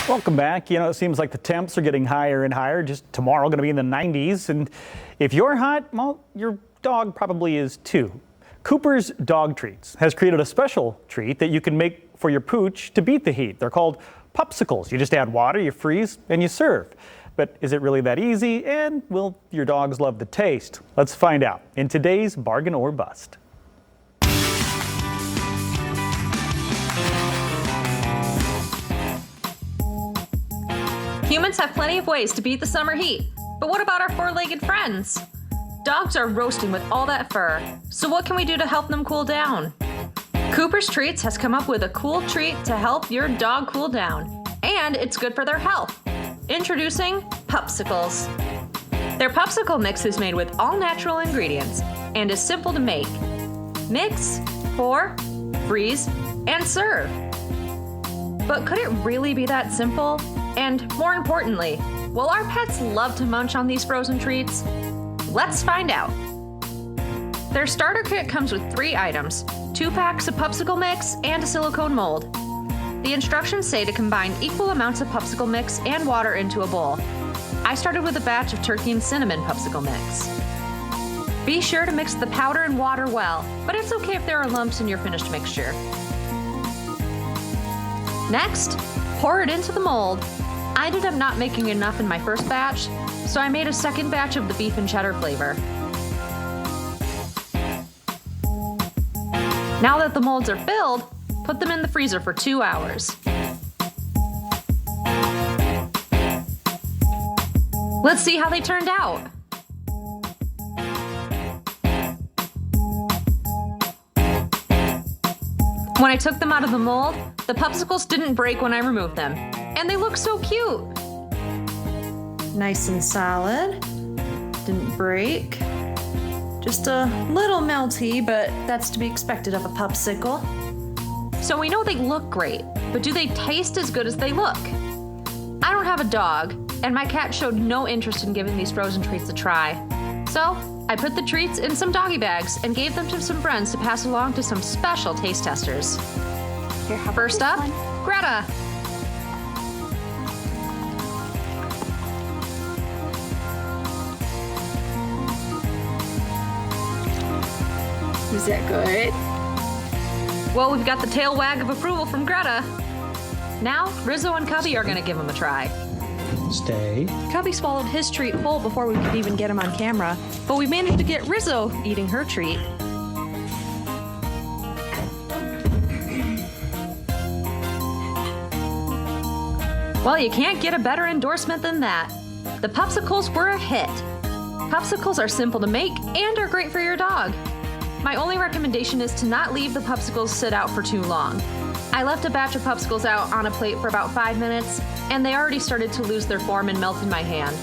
Welcome back. It seems like the temps are getting higher and higher. Just tomorrow going to be in the 90s. And if you're hot, well, your dog probably is too. Cooper's Dog Treats has created a special treat that you can make for your pooch to beat the heat. They're called Pupsicles. You just add water, you freeze, and you serve. But is it really that easy? And will your dogs love the taste? Let's find out in today's Bargain or Bust. Humans have plenty of ways to beat the summer heat, but what about our four-legged friends? Dogs are roasting with all that fur, so what can we do to help them cool down? Cooper's Treats has come up with a cool treat to help your dog cool down, and it's good for their health. Introducing Pupsicles. Their Pupsicle mix is made with all natural ingredients and is simple to make. Mix, pour, freeze, and serve. But could it really be that simple? And more importantly, will our pets love to munch on these frozen treats? Let's find out. Their starter kit comes with 3 items, 2 packs of Pupsicle mix and a silicone mold. The instructions say to combine equal amounts of Pupsicle mix and water into a bowl. I started with a batch of turkey and cinnamon Pupsicle mix. Be sure to mix the powder and water well, but it's okay if there are lumps in your finished mixture. Next, pour it into the mold. I ended up not making enough in my first batch, so I made a second batch of the beef and cheddar flavor. Now that the molds are filled, put them in the freezer for 2 hours. Let's see how they turned out. When I took them out of the mold, the Pupsicles didn't break when I removed them, and they look so cute. Nice and solid, didn't break. Just a little melty, but that's to be expected of a Pupsicle. So we know they look great, but do they taste as good as they look? I don't have a dog, and my cat showed no interest in giving these frozen treats a try. So I put the treats in some doggy bags and gave them to some friends to pass along to some special taste testers. First up, Greta. Is that good? Well, we've got the tail wag of approval from Greta. Now, Rizzo and Cubby are gonna give them a try. Stay. Cubby swallowed his treat whole before we could even get him on camera, but we managed to get Rizzo eating her treat. Well, you can't get a better endorsement than that. The Pupsicles were a hit. Pupsicles are simple to make and are great for your dog. My only recommendation is to not leave the Pupsicles sit out for too long. I left a batch of Pupsicles out on a plate for about 5 minutes, and they already started to lose their form and melt in my hand.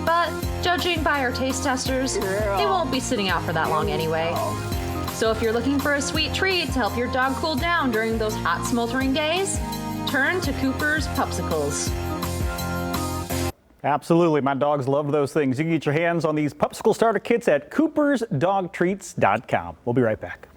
But judging by our taste testers, they won't be sitting out for that long anyway. So if you're looking for a sweet treat to help your dog cool down during those hot, smoldering days, turn to Cooper's Pupsicles. Absolutely. My dogs love those things. You can get your hands on these Pupsicle starter kits at coopersdogtreats.com. We'll be right back.